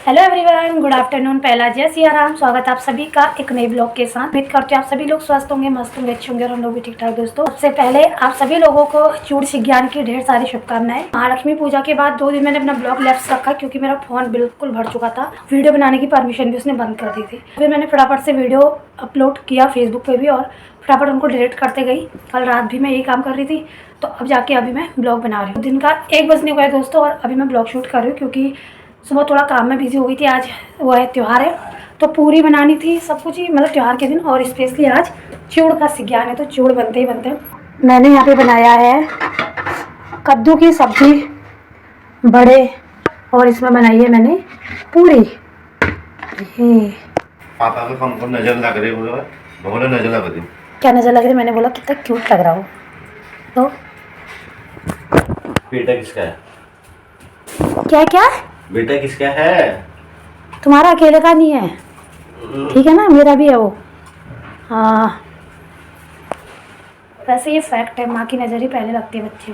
Hello everyone, good afternoon. पहला जय सिया राम। स्वागत है आप सभी का एक नए ब्लॉग के साथ। उम्मीद करते हैं आप सभी लोग स्वस्थ होंगे, मस्त होंगे, अच्छे होंगे और हम लोग भी ठीक ठाक। दोस्तों, सबसे पहले आप सभी लोगों को चूड़ ज्ञान की ढेर सारी शुभकामनाएं। महालक्ष्मी पूजा के बाद 2 दिन मैंने अपना ब्लॉग लेफ्ट रखा क्योंकि मेरा फोन बिल्कुल भर चुका था। वीडियो बनाने की परमिशन भी उसने बंद कर दी थी। फिर मैंने फटाफट से वीडियो अपलोड किया फेसबुक पे भी और फटाफट उनको डिलीट करते गई। कल रात भी मैं यही काम कर रही थी, तो अब जाके अभी मैं ब्लॉग बना रही हूँ। दिन का 1 बजने को है दोस्तों और अभी मैं ब्लॉग शूट कर रही हूँ क्योंकि सुबह थोड़ा काम में बिजी हो गई थी। आज वो है त्यौहार है तो पूरी बनानी थी, सब कुछ ही मतलब त्यौहार के दिन। और स्पेशली आज चिड़ का सिज्ञान है तो चिड़ बनते ही बनते हैं। मैंने यहाँ पे बनाया है कद्दू की सब्जी, बड़े, और इसमें बनाई है मैंने पूरी। पापा को हमको नजर लग रही है, बहुत नजर लग रही। क्या नजर लग रही? मैंने बोला कितना क्यूट लग रहा हो। तो बेटा किसका है? क्या क्या बेटा किसका है? तुम्हारा अकेले का नहीं है, ठीक है ना, मेरा भी है वो। हाँ, वैसे ये फैक्ट है, माँ की नज़र ही पहले लगती है बच्चे।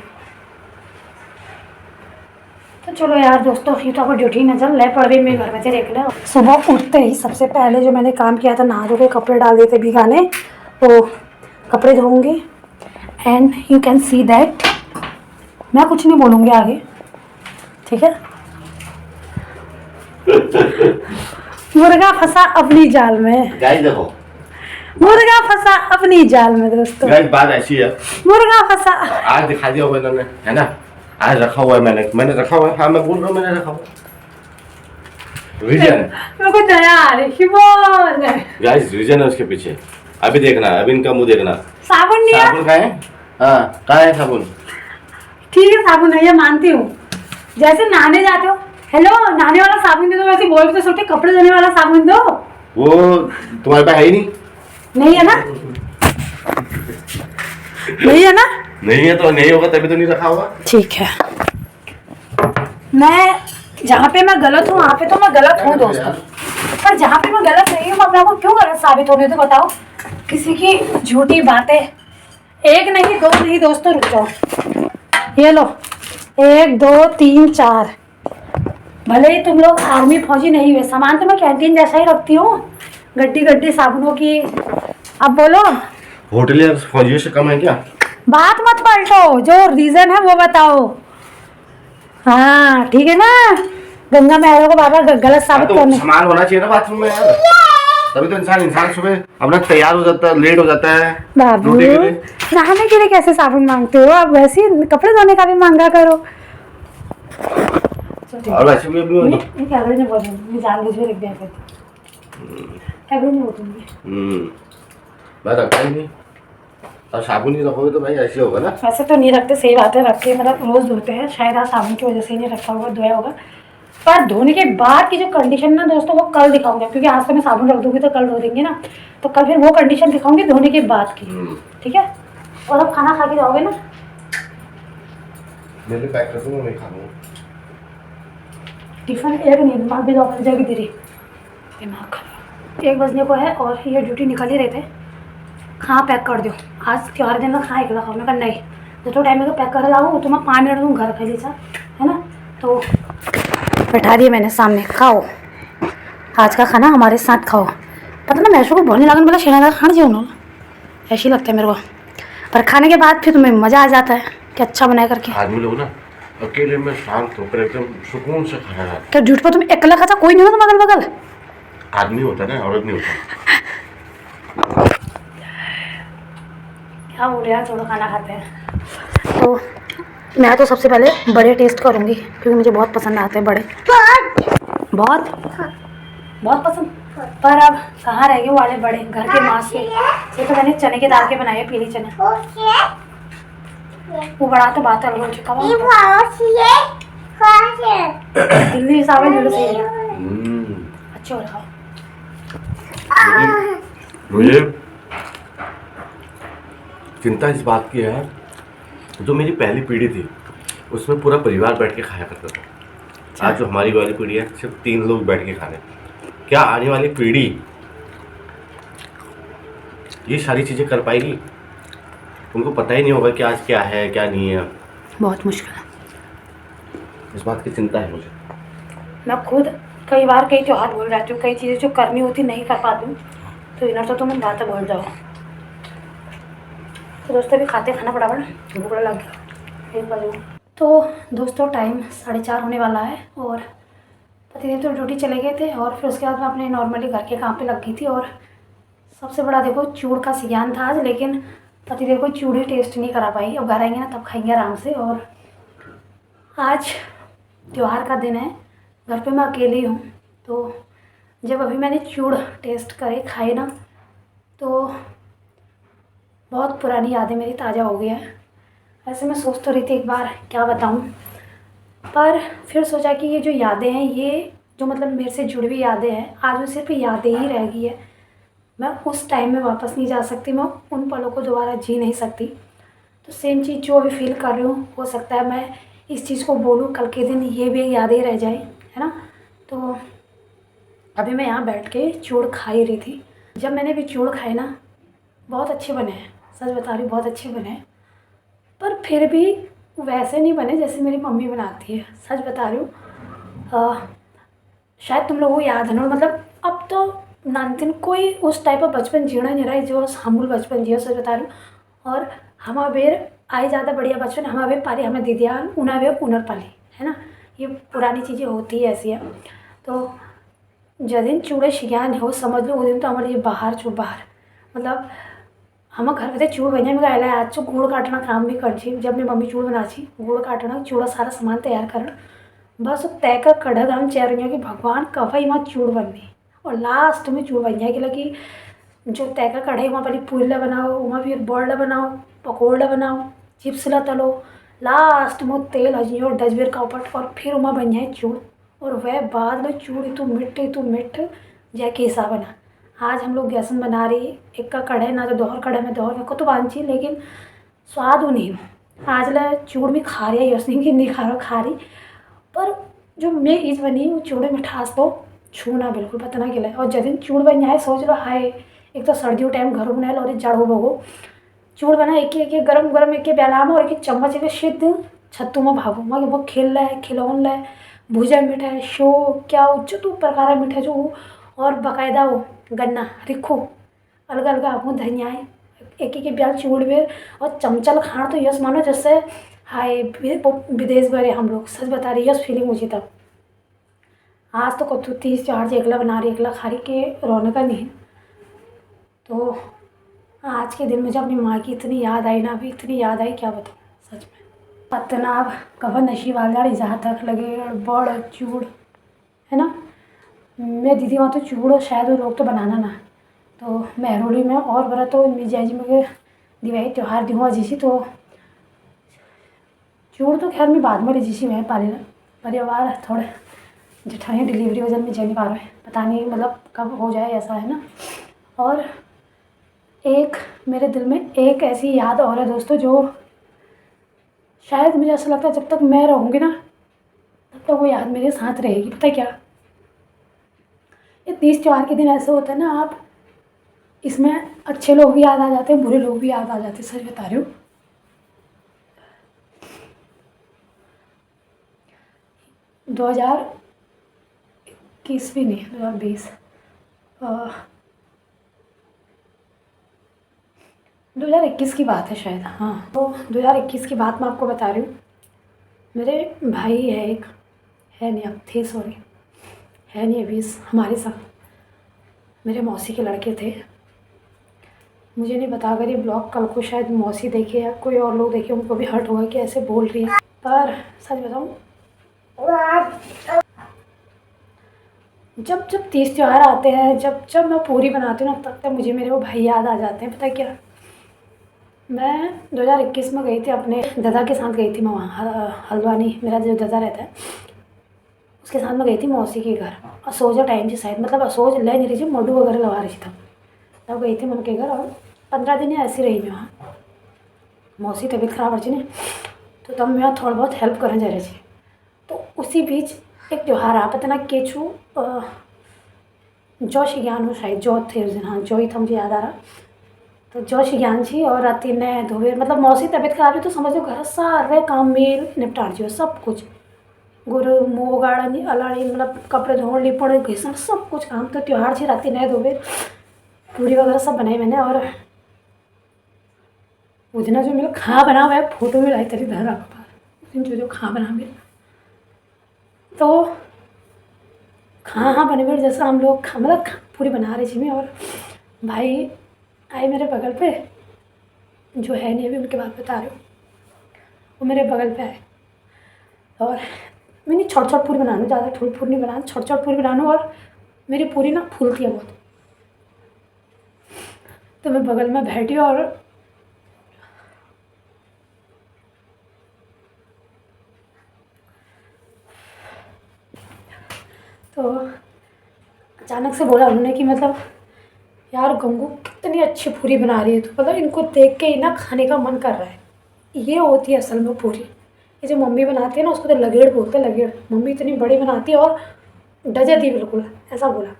तो चलो यार दोस्तों, ये तो आपको ड्यूटी नजर ले पड़ गई। मैं घर में से देख ले। सुबह उठते ही सबसे पहले जो मैंने काम किया था, नहा धो के कपड़े डाल दिए थे भिगाने, वो कपड़े धोऊंगी। And you can see that मैं कुछ नहीं बोलूँगी आगे, ठीक है। मुर्गा फंसा अपनी जाल में। गाइस देखो, मुर्गा फंसा अपनी जाल में दोस्तों। गाइस बात ऐसी है, मुर्गा फंसा। आज दिखा दिया होगा इन्होंने, है ना। आज रखा हुआ है, मैंने रखा हुआ है। हाँ, मैं बोल रहा हूँ मैंने रखा हुआ है। रीजन मेरे को दया आ रही बोल। गाइस, रीजन है उसके पीछे। अभी देखना, अभी इनका मुंह देखना। साबुन नहीं है? साबुन कहाँ है? हाँ, कहाँ है साबुन? ठीक है, साबुन है, ये मानती हूँ। जैसे नहाने जाते हो, हेलो नहाने वाला साबुन दे दो, वैसे बोल के सोचते कपड़े धोने वाला साबुन दो। वो तुम्हारे पास है ही नहीं। नहीं है ना? नहीं है ना? नहीं है तो नहीं होगा, तभी तो नहीं रखा होगा। ठीक है, मैं जहाँ पे मैं गलत हूँ वहाँ पे तो मैं गलत हूँ दोस्तों, पर जहाँ पे मैं गलत नहीं हूँ मैं अपने आप को क्यों गलत साबित होने दूँ बताओ? किसी की झूठी बातें, एक नहीं दो नहीं दोस्तों, रुक जाओ। ये लो, 1 2 3 4। भले ही तुम लोग आर्मी फौजी नहीं हुए, सामान तो मैं कैंटीन जैसा ही रखती हूँ, गड्डी गड्डी साबुनों की। अब बोलो, होटल या फौजियों से कम है क्या? बात मत पलटो, जो रीजन है वो बताओ। हाँ ठीक है ना, गंगा मैया को बाबा गलत साबित तो करने। सामान होना चाहिए ना बाथरूम में यार, तभी तो इंसान सुबह अपना तैयार हो जाता है, लेट हो जाता है बाबू, ड्यूटी के लिए। नहाने के लिए कैसे साबुन मांगते हो आप? वैसे ही कपड़े धोने का भी मांगा करो। और वैसे भी अभी ये कैमरे में बोल रही हूँ, मैं जानबूझ के लिख दिया कैमरे में बोलूँगी। मैं रखता ही नहीं। और साबुन नहीं रखोगे तो भाई ऐसे होगा ना। वैसे तो नहीं रखते, सही बात है, रखते मतलब रोज धोते हैं, शायद आज साबुन की वजह से ही नहीं रखा होगा, धोया होगा। पर धोने के बाद की जो कंडीशन ना दोस्तों, वो कल दिखाऊंगा क्योंकि आज तो मैं साबुन रख दूंगी तो कल धो देंगे ना, तो कल फिर वो कंडीशन दिखाऊंगी धोने के बाद की, ठीक है। और अब खाना खा के जाओगे ना? मेरे पैक कर दूंगा, मैं खा लूंगा। टिफिन एक नहीं, दिमाग भी दौड़ जाएगी तेरी, दिमाग खराब। 1 बजने को है और ये ड्यूटी निकल ही रहे थे। खाना पैक कर दो, आज त्यौहार दिन में खाना अकेला खाओ। मैं कहा नहीं, जो टाइम में तो पैक कर लाओ, तो मैं 5 मिनट दूँ घर खा लीजिए, है ना। तो बैठा दिए मैंने सामने, खाओ आज का खाना हमारे साथ खाओ। पता ना मैशो को बोलने लगा, बोला शेना खाना चाहिए उन्होंने, ऐसे ही लगता है मेरे को। पर खाने के बाद फिर तुम्हें मज़ा आ जाता है कि अच्छा बनाए करके। आदमी लोग ना अकेले में शांत होकर एकदम सुकून से खाना खाते। तो झूठ पर तुम अकेला खाता, कोई नहीं हो तुम अगल बगल? आदमी होता है ना, औरत नहीं होता। क्या बोले यार, थोड़ा खाना खाते हैं। तो मैं तो सबसे पहले बड़े टेस्ट करूँगी क्योंकि मुझे बहुत पसंद आते हैं बड़े, बहुत बहुत पसंद। पर अब कहाँ रह गए वो वाले बड़े घर के मांस के? ये तो मैंने चने की दाल के बनाए हैं, पीली चने। वो बड़ा तो बात अलग हो चुका है, दिल्ली हिसाब है सही है, अच्छे हो रहा। मुझे चिंता इस बात की है, जो मेरी पहली पीढ़ी थी उसमें पूरा परिवार बैठ के खाया करता था। आज जो हमारी वाली पीढ़ी है, सिर्फ 3 लोग बैठ के खा रहे हैं। क्या आने वाली पीढ़ी ये सारी चीज़ें कर पाएगी? उनको पता ही नहीं होगा कि आज क्या है क्या नहीं है। बहुत मुश्किल है। इस बात की चिंता है मुझे। मैं खुद कई बार कई त्योहार भूल जाती हूँ, कई चीज़ें जो करनी होती नहीं कर पाती हूँ, तो इधर तो तुम बातें भूल जाओ। तो दोस्तों भी खाते खाना फटाफट, भूख लग गया 1 बजे। तो दोस्तों टाइम 4:30 होने वाला है और पतिदेव तो ड्यूटी चले गए थे और फिर उसके बाद मैं अपने नॉर्मली घर के काम पे लग गई थी। और सबसे बड़ा देखो चूड़ का सियान था आज, लेकिन पतिदेव को चूड़ ही टेस्ट नहीं करा पाई। अब घर आएंगे ना तब खाएंगे आराम से। और आज त्योहार का दिन है, घर पे मैं अकेली हूँ, तो जब अभी मैंने चूड़ टेस्ट करे खाए ना, तो बहुत पुरानी यादें मेरी ताज़ा हो गई है। ऐसे मैं सोच तो रही थी एक बार क्या बताऊँ, पर फिर सोचा कि ये जो यादें हैं, ये जो मतलब मेरे से जुड़ी हुई यादें हैं, आज वो सिर्फ यादें ही रह गई है। मैं उस टाइम में वापस नहीं जा सकती, मैं उन पलों को दोबारा जी नहीं सकती। तो सेम चीज़ जो अभी फील कर रही हूँ, हो सकता है मैं इस चीज़ को बोलूँ कल के दिन ये भी यादें रह जाए, है ना। तो अभी मैं यहाँ बैठ के चूड़ खा ही रही थी। जब मैंने भी चूड़ खाए ना, बहुत अच्छे बने हैं, सच बता रही हूँ, बहुत अच्छे बने हैं। पर फिर भी वैसे नहीं बने जैसे मेरी मम्मी बनाती है, सच बता रही हूँ। शायद तुम लोगों को याद है ना, मतलब अब तो नानतिन कोई उस टाइप का बचपन जीना नहीं रहा है जो हम बचपन जियो, सच बता रही हूँ। और हम बेर आई ज़्यादा बढ़िया बचपन हमें पाली, हमें दीदिया उना बेर उनर पाली, है ना। ये पुरानी चीज़ें होती है ऐसी है। तो जिस दिन चूड़े शियान हो समझ लो, उस दिन तो हमारे लिए बाहर चूड़ बाहर, मतलब हम घर पे चूड़ बन में गायला आज चो गुड़ काटना काम भी कर छी। जब मेरी मम्मी चूड़ बना छी, गुड़ काटना चूड़ा सारा सामान तैयार करना, बस तय का कड़क हम चाह रही कि भगवान कब ही वहाँ चूड़ बननी। और लास्ट में चूड़ बन जाएगी लगी जो तय का कढ़ाई वहाँ पहले पुरला बनाओ, वहाँ फिर बॉल्डा बनाओ, पकौड़ा बनाओ, चिप्स ला तलो, लास्ट में तेल हजियो और 10 बेर का उपट, और फिर वहाँ बन जाए चूड़। और वह बाद में चूड़ तो मिठ जय कैसा बना। आज हम लोग गैस में बना रही, एक का कढ़ाई ना तो दोहर कढ़ाई में दोहर में को तो बांची, लेकिन स्वाद वो नहीं। आज ला चूड़ में खा रही है उसने कि नहीं खा रही, पर जो मैं ईज बनी वो चूड़े मिठास तो छूना बिल्कुल पता ना गिला। और जब दिन चूड़ बन जाए सोच लो हाय, एक तो सर्दियों टाइम घर बनाए और जाड़ो भोगो चूड़ बना एक गरम गरम एक बेला में और एक चम्मच एक सिद्ध छत्तू में भागो मगर वो खेल रहा है खिलौन रहा है भुजा मीठा है शो क्या उच्च तो प्रकार मीठा जो हो। और बाकायदा वो गन्ना रिखो अलग अलग आपको धनिया एक ब्याज चूड़ बेर और चमचल खाना तो यस मानो जैसे हाय विदेश गए हम लोग, सच बता रही यस फीलिंग मुझे तब। आज तो कतु 30 से एकला बना रही एकला खा रही के रौनक नहीं। तो आज के दिन मुझे अपनी माँ की इतनी याद आई ना, अभी इतनी याद आई क्या बताऊँ सच में। पतना अब कब नशीब वाली जहाँ तक लगे बड़ चूड़, है ना। मैं दीदी वहाँ तो चूड़ शायद वो लोग तो बनाना ना, तो मेहरोली में और बड़ा तो मिजाजी में दिवाली त्यौहार दिहुआ जी तो चूड़ तो खैर मैं बाद में जी मैं पाले ना परिवार थोड़े जेठानी डिलीवरी वजन में जाने पा रहे हैं, पता नहीं मतलब कब हो जाए ऐसा, है ना। और एक मेरे दिल में एक ऐसी याद और है दोस्तों जो शायद मुझे ऐसा लगता है जब तक मैं रहूँगी ना तब तक वो याद मेरे साथ रहेगी। पता है क्या, ये 30 त्योहार के दिन ऐसे होता है ना, आप इसमें अच्छे लोग भी याद आ जाते हैं, बुरे लोग भी याद आ जाते हैं, सच बता रही हूँ। 2021 भी नहीं 2020 2021 की बात है शायद, हाँ तो 2021 की बात मैं आपको बता रही हूँ। मेरे भाई है एक, है नहीं अब थे सॉरी, है नहीं अभी हमारे साथ। मेरे मौसी के लड़के थे, मुझे नहीं पता अगर ये ब्लॉग कल को शायद मौसी देखे या कोई और लोग देखे उनको भी हर्ट होगा कि ऐसे बोल रही है। पर सच बताऊँ जब जब 30 त्योहार आते हैं, जब जब मैं पूरी बनाती हूँ ना तब तक मुझे मेरे वो भाई याद आ जाते हैं। पता है क्या, मैं 2021 में गई थी अपने दादा के साथ गई थी मैं वहाँ हल्द्वानी, मेरा जो दादा रहता है उसके साथ में गई थी मौसी के घर। असोज टाइम से शायद मतलब असोज ले नहीं रही थी, मोडू वगैरह लगा रही थी तब गई थी मैं उनके घर। और 15 दिन ऐसी रही मैं वहाँ, मौसी तबीयत खराब हो रही तो तब मैं थोड़ा बहुत हेल्प करने जा रही थी। तो उसी बीच एक त्यौहार आ पता ना केचू जोश ज्ञान हो शायद जो थे उस दिन, हाँ जो ही था मुझे याद आ रहा। तो जोश ज्ञान जी और राती ने धोबे मतलब मौसी तबीयत खराब है तो समझ लो घर सारे काम में निपटा जो सब कुछ। गुरु मुँह गाड़नी अलाड़ी मतलब कपड़े धोने पड़े घिसण सब कुछ काम तो त्यौहार से राती नहीं धोबे पूरी वगैरह सब बनाई मैंने। और उस दिन जो मेरा खा बना हुआ है फोटो में लाई तरी धर रखा उस दिन जो खा बना मेरा तो हाँ बने मेरे जैसा हम लोग मतलब पूरी बना रही थी मैं। और भाई आए मेरे बगल पे जो है नहीं अभी उनके बात बता रही हूँ, वो मेरे बगल पे आए और मैंने छोट छोट पूरी बनाना ज़्यादा थोड़ी पूरी नहीं बनाना छोट छोट पूरी बनाना। और मेरी पूरी ना फूलती है बहुत तो मैं बगल में बैठी और तो अचानक से बोला उन्होंने कि मतलब यार गंगू कितनी अच्छी पूरी बना रही है तो मतलब इनको देख के ही ना खाने का मन कर रहा है। ये होती है असल में पूरी। ये जो मम्मी बनाती है ना उसको तो लगेड़ बोलते हैं लगेड़। मम्मी इतनी बड़ी बनाती है और डजती बिल्कुल ऐसा बोला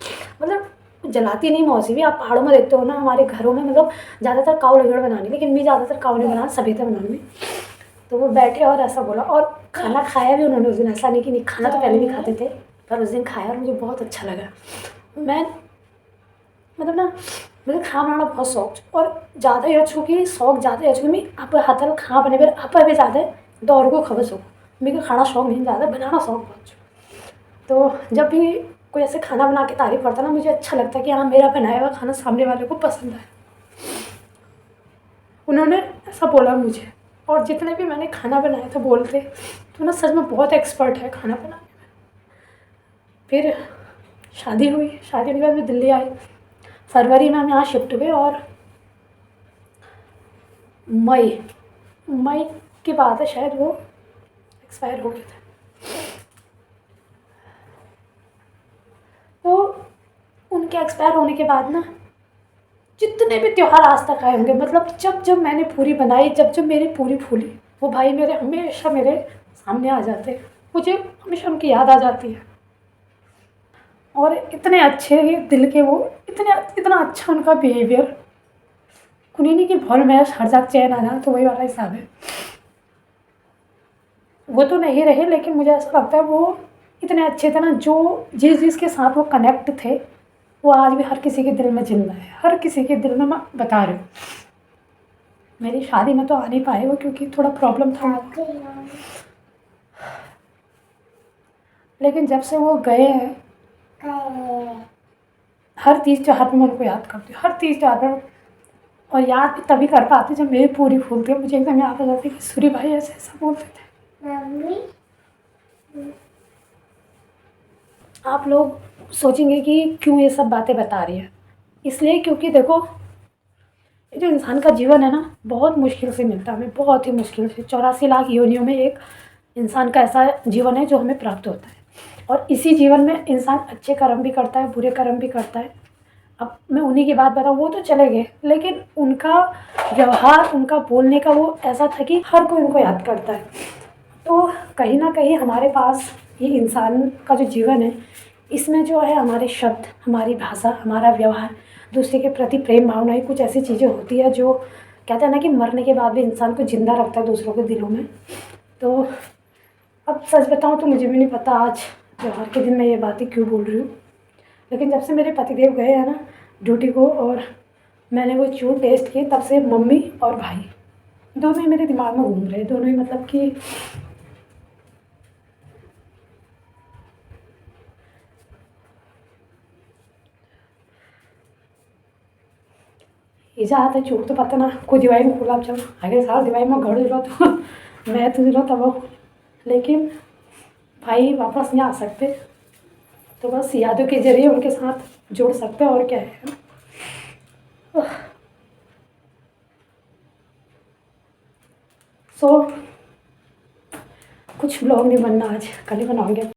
मतलब जलाती नहीं मौसी भी। आप पहाड़ों में देखते हो ना हमारे घरों में मतलब ज़्यादातर काव लगेड़ बनानी लेकिन मैं ज़्यादातर काव नहीं बनाना सभेता बनानी। तो वो बैठे और ऐसा बोला और खाना खाया भी उन्होंने उस दिन। ऐसा नहीं कि नहीं खाना तो पहले भी खाते थे पर उस दिन खाया और मुझे बहुत अच्छा लगा। मैं मतलब ना मुझे खा बनाना बहुत शौक और ज़्यादा ही अच्छू कि शौक ज़्यादा अच्छू मैं आप हाथ खा बने फिर आप भी ज़्यादा दौड़ को खबर शौक मेरे को खाना शौक नहीं ज़्यादा बनाना शौक बहुत। तो जब भी कोई ऐसे खाना बना के तारीफ करता ना मुझे अच्छा लगता है कि हाँ मेरा बनाया हुआ खाना सामने वाले को पसंद आया। उन्होंने ऐसा बोला मुझे और जितने भी मैंने खाना बनाया था बोलते तो ना सच में बहुत एक्सपर्ट है खाना बनाने में। फिर शादी हुई, शादी के बाद मैं दिल्ली आई, फरवरी में हम यहाँ शिफ्ट हुए और मई की बात है शायद वो एक्सपायर हो गए थे। तो उनके एक्सपायर होने के बाद ना जितने भी त्यौहार आज तक आए होंगे मतलब जब जब मैंने पूरी बनाई जब जब मेरी पूरी फूली वो भाई मेरे हमेशा मेरे सामने आ जाते हैं। मुझे हमेशा उनकी याद आ जाती है और इतने अच्छे दिल के वो इतना अच्छा उनका बिहेवियर कुनी नहीं कि भल मैं हर जाग चैन आना तो वही वाला हिसाब है। वो तो नहीं रहे लेकिन मुझे ऐसा लगता है वो इतने अच्छे थे ना जो जिसके साथ वो कनेक्ट थे वो आज भी हर किसी के दिल में जिंदा है। हर किसी के दिल में मैं बता रही हूँ। मेरी शादी में तो आ नहीं पाए वो क्योंकि थोड़ा प्रॉब्लम था लेकिन जब से वो गए हैं हर तीज त्योहार पर मैं उनको याद करती हूँ। हर तीज त्योहार पर और याद भी तभी कर पाती जब मेरी पूरी फूलती है। मुझे एकदम याद आ जाती है कि सूरी भाई ऐसे ऐसा बोलते थे। आप लोग सोचेंगे कि क्यों ये सब बातें बता रही है, इसलिए क्योंकि देखो ये जो इंसान का जीवन है ना बहुत मुश्किल से मिलता है हमें, बहुत ही मुश्किल से। 84 लाख योनियों में एक इंसान का ऐसा जीवन है जो हमें प्राप्त होता है और इसी जीवन में इंसान अच्छे कर्म भी करता है बुरे कर्म भी करता है। अब मैं उन्हीं की बात बताऊँ वो तो चले गए लेकिन उनका व्यवहार उनका बोलने का वो ऐसा था कि हर कोई उनको याद करता है। तो कहीं ना कहीं हमारे पास ये इंसान का जो जीवन है इसमें जो है हमारे शब्द हमारी भाषा हमारा व्यवहार दूसरे के प्रति प्रेम भावनाएं कुछ ऐसी चीज़ें होती है जो कहते हैं ना कि मरने के बाद भी इंसान को ज़िंदा रखता है दूसरों के दिलों में। तो अब सच बताऊं तो मुझे भी नहीं पता आज त्योहार के दिन मैं ये बातें क्यों बोल रही हूँ लेकिन जब से मेरे पतिदेव गए हैं ना ड्यूटी को और मैंने वो चूर टेस्ट किए तब से मम्मी और भाई दोनों ही मेरे दिमाग में घूम रहे हैं। दोनों ही मतलब कि ईजा आता चूर तो पता ना कोई दिवाई में गुलाब जामुन अगले साल दिवाई में घर दिलो तो मैं तो दिलो तब लेकिन भाई वापस नहीं आ सकते तो बस यादों के जरिए उनके साथ जोड़ सकते हैं और क्या है ना। सो कुछ ब्लॉग नहीं बनना आज कल ही बनाओगे।